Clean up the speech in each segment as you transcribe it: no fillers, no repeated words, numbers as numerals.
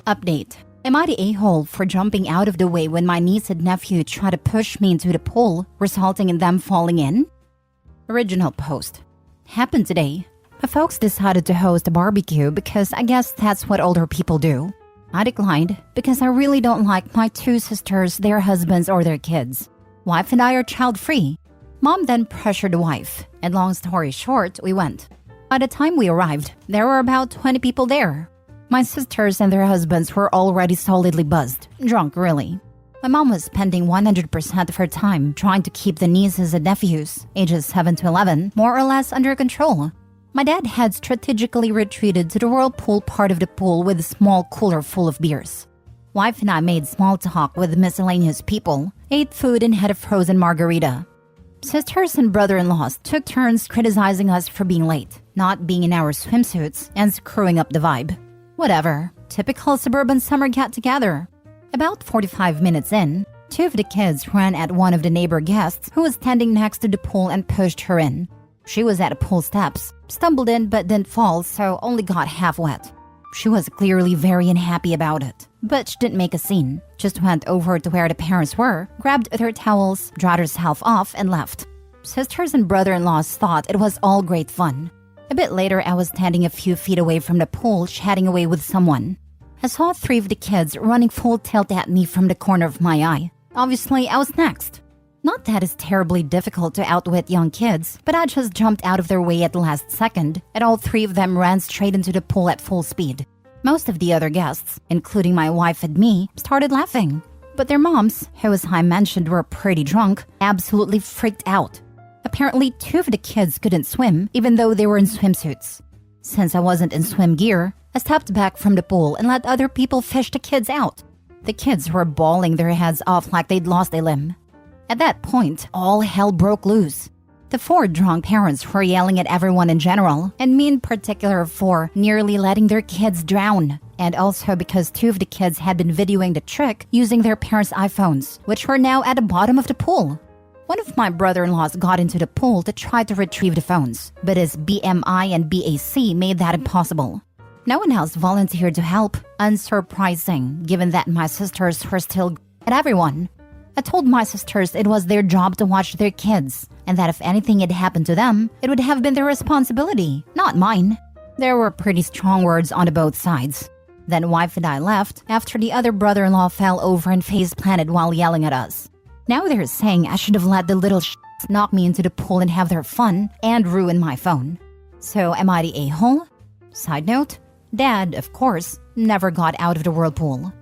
Update. Am I the a-hole for jumping out of the way when my niece and nephew tried to push me into the pool, resulting in them falling in? Original post. Happened today. My folks decided to host a barbecue because I guess that's what older people do. I declined because I really don't like my two sisters, their husbands, or their kids. Wife and I are child-free. Mom then pressured the wife, and long story short, we went. By the time we arrived, there were about 20 people there. My sisters and their husbands were already solidly buzzed, drunk really. My mom was spending 100% of her time trying to keep the nieces and nephews, ages 7 to 11, more or less under control. My dad had strategically retreated to the whirlpool part of the pool with a small cooler full of beers. Wife and I made small talk with miscellaneous people, ate food and had a frozen margarita. Sisters and brother-in-laws took turns criticizing us for being late, not being in our swimsuits, and screwing up the vibe. Whatever, typical suburban summer get-together. About 45 minutes in, two of the kids ran at one of the neighbor guests who was standing next to the pool and pushed her in. She was at the pool steps, stumbled in but didn't fall, so only got half wet. She was clearly very unhappy about it, but she didn't make a scene, just went over to where the parents were, grabbed their towels, dried herself off, and left. Sisters and brother-in-laws thought it was all great fun. A bit later, I was standing a few feet away from the pool chatting away with someone. I saw three of the kids running full tilt at me from the corner of my eye. Obviously, I was next. Not that it's terribly difficult to outwit young kids, but I just jumped out of their way at the last second, and all three of them ran straight into the pool at full speed. Most of the other guests, including my wife and me, started laughing. But their moms, who as I mentioned were pretty drunk, absolutely freaked out. Apparently, two of the kids couldn't swim, even though they were in swimsuits. Since I wasn't in swim gear, I stepped back from the pool and let other people fish the kids out. The kids were bawling their heads off like they'd lost a limb. At that point, all hell broke loose. The four drunk parents were yelling at everyone in general, and me in particular for nearly letting their kids drown. And also because two of the kids had been videoing the trick using their parents' iPhones, which were now at the bottom of the pool. One of my brother-in-laws got into the pool to try to retrieve the phones, but his BMI and BAC made that impossible. No one else volunteered to help, unsurprising, given that my sisters were still at everyone. I told my sisters it was their job to watch their kids, and that if anything had happened to them, it would have been their responsibility, not mine. There were pretty strong words on both sides. Then wife and I left after the other brother-in-law fell over and face-planted while yelling at us. Now they're saying I should have let the little knock me into the pool and have their fun and ruin my phone. So am I the a-hole? Side note, Dad, of course, never got out of the whirlpool.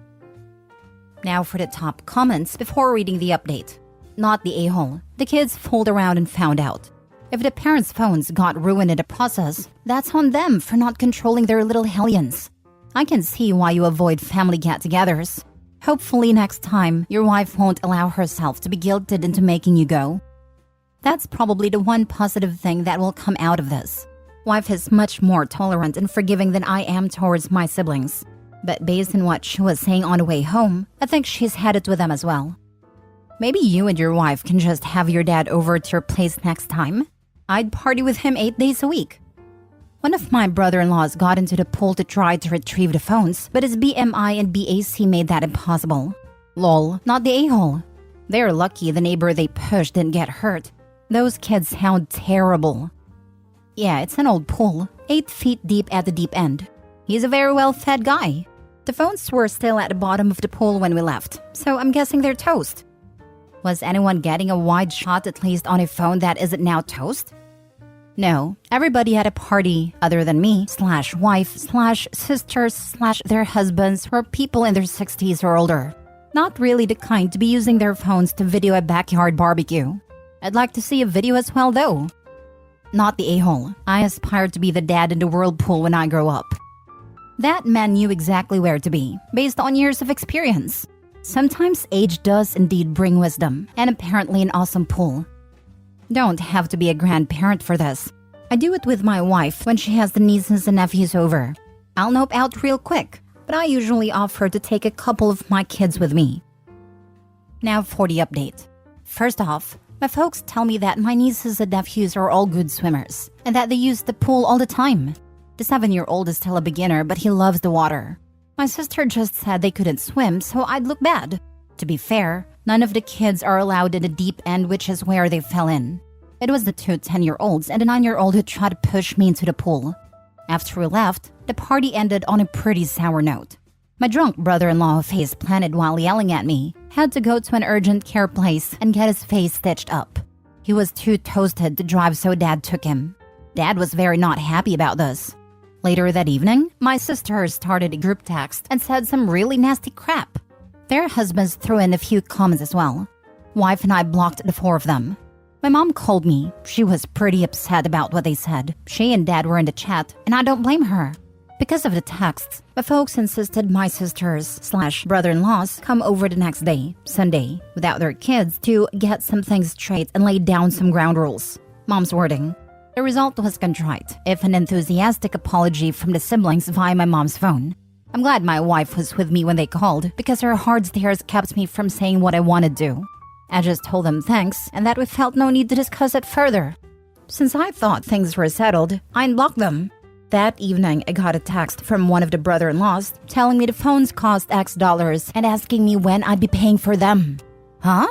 Now for the top comments before reading the update. Not the a-hole. The kids fooled around and found out. If the parents' phones got ruined in the process, that's on them for not controlling their little hellions. I can see why you avoid family get-togethers. Hopefully next time, your wife won't allow herself to be guilted into making you go. That's probably the one positive thing that will come out of this. Wife is much more tolerant and forgiving than I am towards my siblings. But based on what she was saying on the way home, I think she's headed with them as well. Maybe you and your wife can just have your dad over to your place next time. I'd party with him 8 days a week. One of my brother-in-laws got into the pool to try to retrieve the phones, but his BMI and BAC made that impossible. Lol, not the a-hole. They're lucky the neighbor they pushed didn't get hurt. Those kids sound terrible. Yeah, it's an old pool, 8 feet deep at the deep end. He's a very well-fed guy. The phones were still at the bottom of the pool when we left, so I'm guessing they're toast. Was anyone getting a wide shot at least on a phone that isn't now toast? No, everybody at a party, other than me, /wife, /sisters, /their husbands, were people in their 60s or older. Not really the kind to be using their phones to video a backyard barbecue. I'd like to see a video as well though. Not the a-hole. I aspire to be the dad in the whirlpool when I grow up. That man knew exactly where to be, based on years of experience. Sometimes age does indeed bring wisdom, and apparently an awesome pool. Don't have to be a grandparent for this. I do it with my wife when she has the nieces and nephews over. I'll nope out real quick, but I usually offer to take a couple of my kids with me. Now for the update. First off, my folks tell me that my nieces and nephews are all good swimmers, and that they use the pool all the time. The 7-year-old is still a beginner, but he loves the water. My sister just said they couldn't swim, so I'd look bad. To be fair, none of the kids are allowed in the deep end, which is where they fell in. It was the two 10-year-olds and a 9-year-old who tried to push me into the pool. After we left, the party ended on a pretty sour note. My drunk brother-in-law, face planted while yelling at me, had to go to an urgent care place and get his face stitched up. He was too toasted to drive, so Dad took him. Dad was very not happy about this. Later that evening, my sisters started a group text and said some really nasty crap. Their husbands threw in a few comments as well. Wife and I blocked the 4 of them. My mom called me. She was pretty upset about what they said. She and Dad were in the chat, and I don't blame her. Because of the texts, my folks insisted my sisters/brother-in-laws come over the next day, Sunday, without their kids to get some things straight and lay down some ground rules. Mom's wording. The result was contrite, if an enthusiastic apology from the siblings via my mom's phone. I'm glad my wife was with me when they called, because her hard stares kept me from saying what I wanted to. I just told them thanks and that we felt no need to discuss it further. Since I thought things were settled, I unblocked them. That evening, I got a text from one of the brother-in-laws telling me the phones cost X dollars and asking me when I'd be paying for them. Huh?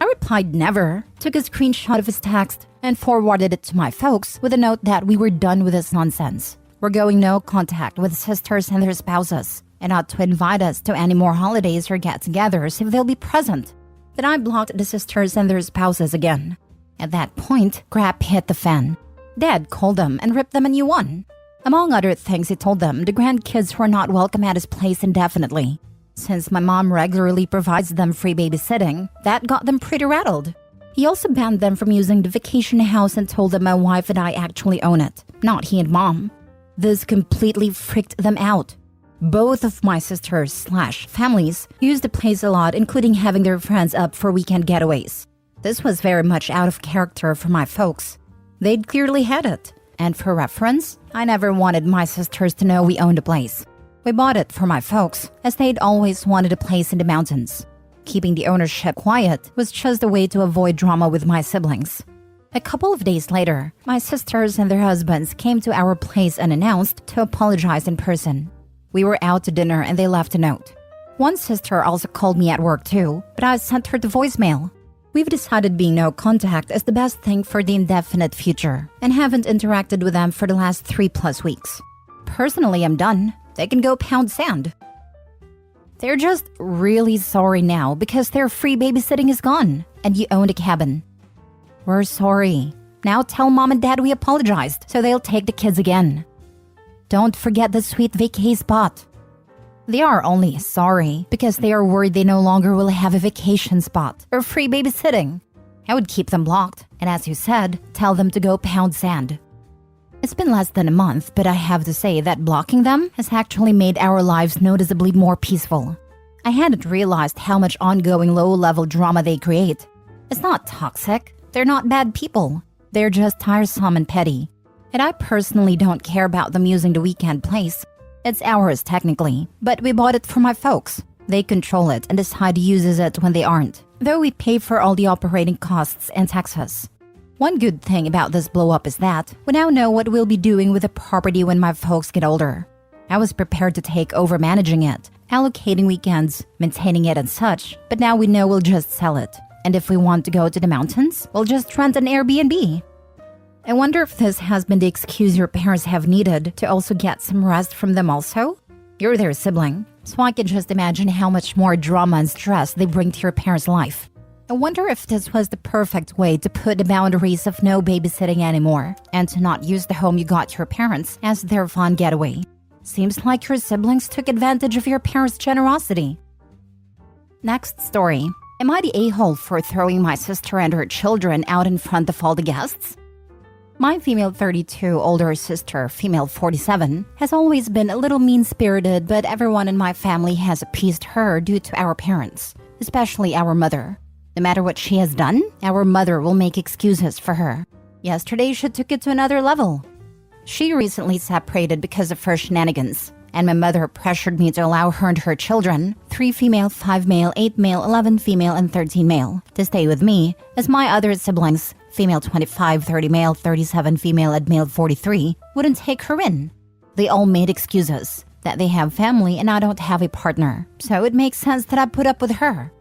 I replied never, took a screenshot of his text, and forwarded it to my folks with a note that we were done with this nonsense. We're going no contact with sisters and their spouses, and not to invite us to any more holidays or get-togethers if they'll be present. Then I blocked the sisters and their spouses again. At that point, crap hit the fan. Dad called them and ripped them a new one. Among other things, he told them the grandkids were not welcome at his place indefinitely. Since my mom regularly provides them free babysitting, that got them pretty rattled. He also banned them from using the vacation house and told them my wife and I actually own it, not he and mom. This completely freaked them out. Both of my sisters/families used the place a lot, including having their friends up for weekend getaways. This was very much out of character for my folks. They'd clearly had it. And for reference, I never wanted my sisters to know we owned a place. We bought it for my folks, as they'd always wanted a place in the mountains. Keeping the ownership quiet was just a way to avoid drama with my siblings. A couple of days later, my sisters and their husbands came to our place unannounced to apologize in person. We were out to dinner and they left a note. One sister also called me at work too, but I sent her the voicemail. We've decided being no contact is the best thing for the indefinite future and haven't interacted with them for the last 3+ weeks. Personally, I'm done. They can go pound sand. They're just really sorry now because their free babysitting is gone and you owned a cabin. We're sorry. Now tell mom and dad we apologized so they'll take the kids again. Don't forget the sweet vacay spot. They are only sorry because they are worried they no longer will have a vacation spot or free babysitting. I would keep them blocked and, as you said, tell them to go pound sand. It's been less than a month, but I have to say that blocking them has actually made our lives noticeably more peaceful. I hadn't realized how much ongoing low-level drama they create. It's not toxic. They're not bad people. They're just tiresome and petty. And I personally don't care about them using the weekend place. It's ours technically, but we bought it for my folks. They control it and decide who uses it when they aren't, though we pay for all the operating costs and taxes. One good thing about this blow-up is that we now know what we'll be doing with the property when my folks get older. I was prepared to take over managing it, allocating weekends, maintaining it and such, but now we know we'll just sell it. And if we want to go to the mountains, we'll just rent an Airbnb. I wonder if this has been the excuse your parents have needed to also get some rest from them also? You're their sibling, so I can just imagine how much more drama and stress they bring to your parents' life. I wonder if this was the perfect way to put the boundaries of no babysitting anymore and to not use the home you got your parents as their fun getaway. Seems like your siblings took advantage of your parents' generosity. Next story. Am I the a-hole for throwing my sister and her children out in front of all the guests? My female 32 older sister, female 47, has always been a little mean-spirited, but everyone in my family has appeased her due to our parents, especially our mother. No matter what she has done, our mother will make excuses for her. Yesterday, she took it to another level. She recently separated because of her shenanigans, and my mother pressured me to allow her and her children, 3 female, 5 male, 8 male, 11 female, and 13 male, to stay with me, as my other siblings, female 25, 30 male, 37 female, and male 43, wouldn't take her in. They all made excuses. that they have family and I don't have a partner, so it makes sense that I put up with her.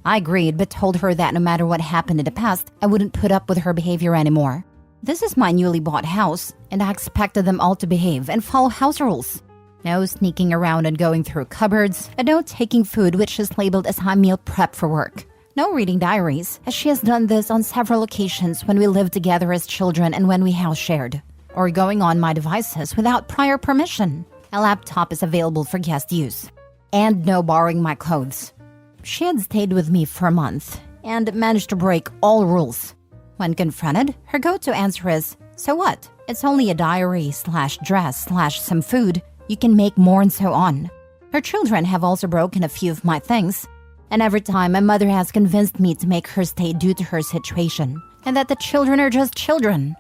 I agreed, but told her that no matter what happened in the past, I wouldn't put up with her behavior anymore. This is my newly bought house, and I expected them all to behave and follow house rules. No sneaking around and going through cupboards, and no taking food which is labeled as high meal prep for work. No reading diaries, as she has done this on several occasions when we lived together as children and when we house shared. Or going on my devices without prior permission. A laptop is available for guest use. And no borrowing my clothes. She had stayed with me for a month and managed to break all rules. When confronted, her go-to answer is, "So what? It's only a diary/dress/some food. You can make more," and so on. Her children have also broken a few of my things. And every time, my mother has convinced me to make her stay due to her situation, and that the children are just children.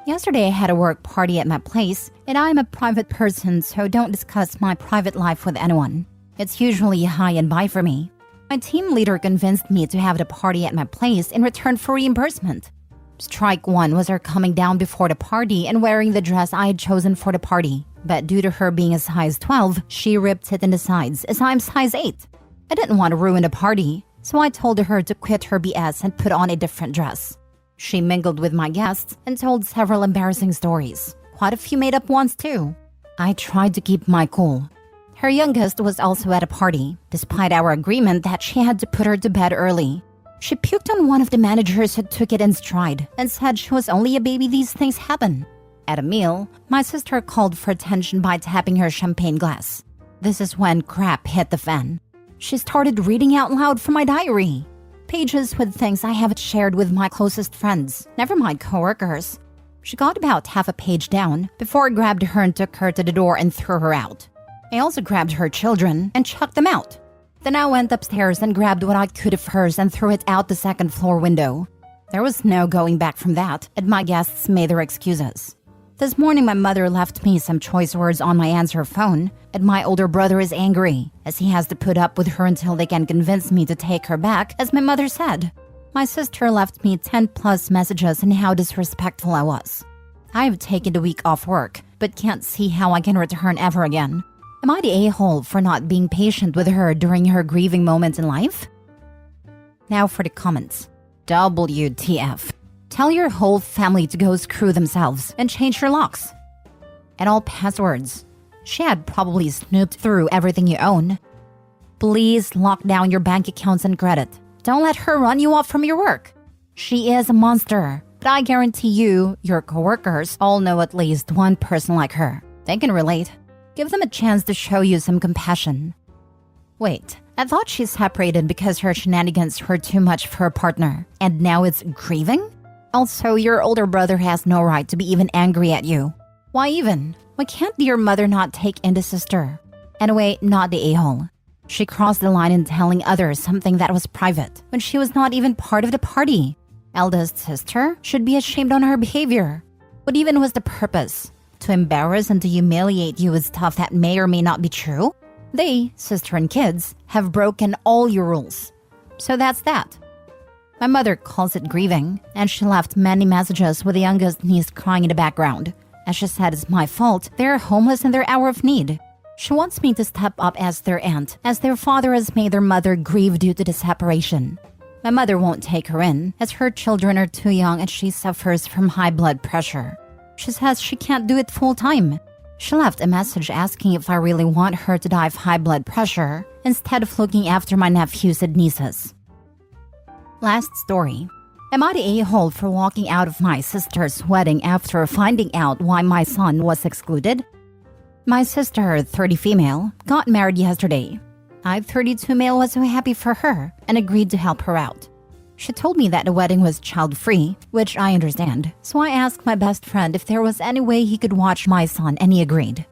Yesterday, I had a work party at my place, and I am a private person, so don't discuss my private life with anyone. It's usually a high and bye for me. My team leader convinced me to have the party at my place in return for reimbursement. Strike one was her coming down before the party and wearing the dress I had chosen for the party. But due to her being a size 12, she ripped it in the sides as I'm size 8. I didn't want to ruin the party, so I told her to quit her BS and put on a different dress. She mingled with my guests and told several embarrassing stories. Quite a few made-up ones too. I tried to keep my cool. Her youngest was also at a party, despite our agreement that she had to put her to bed early. She puked on one of the managers who took it in stride and said she was only a baby, these things happen. At a meal, my sister called for attention by tapping her champagne glass. This is when crap hit the fan. She started reading out loud from my diary. Pages with things I haven't shared with my closest friends, never mind coworkers. She got about half a page down before I grabbed her and took her to the door and threw her out. I also grabbed her children and chucked them out. Then I went upstairs and grabbed what I could of hers and threw it out the second floor window. There was no going back from that, and my guests made their excuses. This morning, my mother left me some choice words on my answer phone, and my older brother is angry, as he has to put up with her until they can convince me to take her back, as my mother said. My sister left me 10+ messages on how disrespectful I was. I have taken the week off work, but can't see how I can return ever again. Am I the a-hole for not being patient with her during her grieving moment in life? Now for the comments. WTF. Tell your whole family to go screw themselves and change your locks. And all passwords. She had probably snooped through everything you own. Please lock down your bank accounts and credit. Don't let her run you off from your work. She is a monster, but I guarantee you, your coworkers all know at least one person like her. They can relate. Give them a chance to show you some compassion. Wait, I thought she separated because her shenanigans were too much for her partner, and now it's grieving? Also, your older brother has no right to be even angry at you. Why even? Why can't your mother not take in the sister? Anyway, not the a-hole. She crossed the line in telling others something that was private when she was not even part of the party. Eldest sister should be ashamed on her behavior. What even was the purpose? To embarrass and to humiliate you with stuff that may or may not be true? They, sister and kids, have broken all your rules. So that's that. My mother calls it grieving, and she left many messages with the youngest niece crying in the background. As she said, it's my fault. They're homeless in their hour of need. She wants me to step up as their aunt, as their father has made their mother grieve due to the separation. My mother won't take her in, as her children are too young and she suffers from high blood pressure. She says she can't do it full time. She left a message asking if I really want her to die of high blood pressure, instead of looking after my nephews and nieces. Last story. Am I the a-hole for walking out of my sister's wedding after finding out why my son was excluded? My sister, 30 female, got married yesterday. I, 32 male, was so happy for her and agreed to help her out. She told me that the wedding was child-free, which I understand, so I asked my best friend if there was any way he could watch my son, and he agreed.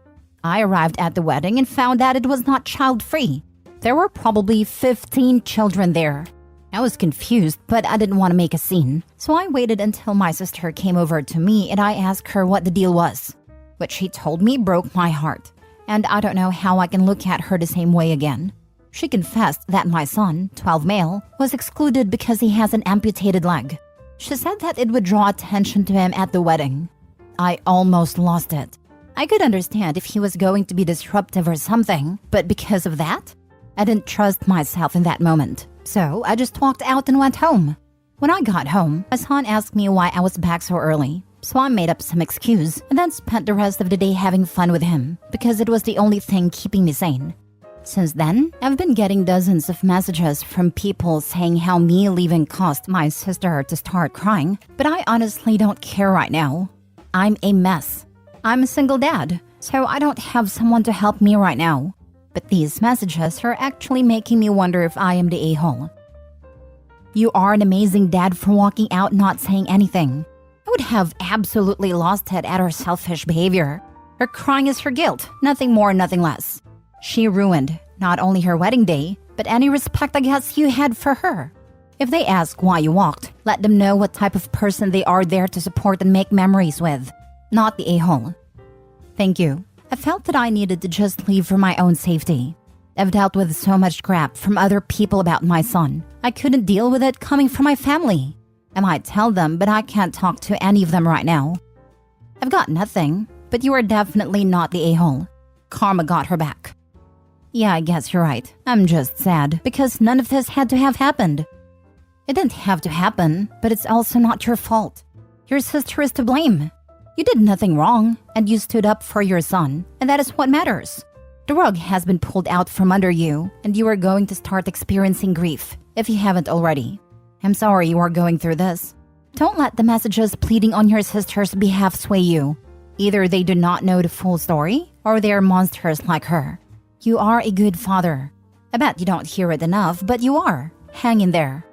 I arrived at the wedding and found that it was not child-free. There were probably 15 children there. I was confused, but I didn't want to make a scene, so I waited until my sister came over to me and I asked her what the deal was. What she told me broke my heart, and I don't know how I can look at her the same way again. She confessed that my son, 12 male, was excluded because he has an amputated leg. She said that it would draw attention to him at the wedding. I almost lost it. I could understand if he was going to be disruptive or something, but because of that, I didn't trust myself in that moment. So I just walked out and went home. When I got home, my son asked me why I was back so early. So I made up some excuse and then spent the rest of the day having fun with him because it was the only thing keeping me sane. Since then, I've been getting dozens of messages from people saying how me leaving caused my sister to start crying, but I honestly don't care right now. I'm a mess. I'm a single dad, so I don't have someone to help me right now. But these messages are actually making me wonder if I am the a-hole. You are an amazing dad for walking out not saying anything. I would have absolutely lost it at her selfish behavior. Her crying is her guilt, nothing more, nothing less. She ruined not only her wedding day, but any respect I guess you had for her. If they ask why you walked, let them know what type of person they are there to support and make memories with, not the a-hole. Thank you. I felt that I needed to just leave for my own safety. I've dealt with so much crap from other people about my son. I couldn't deal with it coming from my family. I might tell them, but I can't talk to any of them right now. I've got nothing, but you are definitely not the a-hole. Karma got her back. Yeah, I guess you're right. I'm just sad because none of this had to have happened. It didn't have to happen, but it's also not your fault. Your sister is to blame. You did nothing wrong, and you stood up for your son, and that is what matters. The rug has been pulled out from under you, and you are going to start experiencing grief, if you haven't already. I'm sorry you are going through this. Don't let the messages pleading on your sister's behalf sway you. Either they do not know the full story, or they are monsters like her. You are a good father. I bet you don't hear it enough, but you are. Hang in there.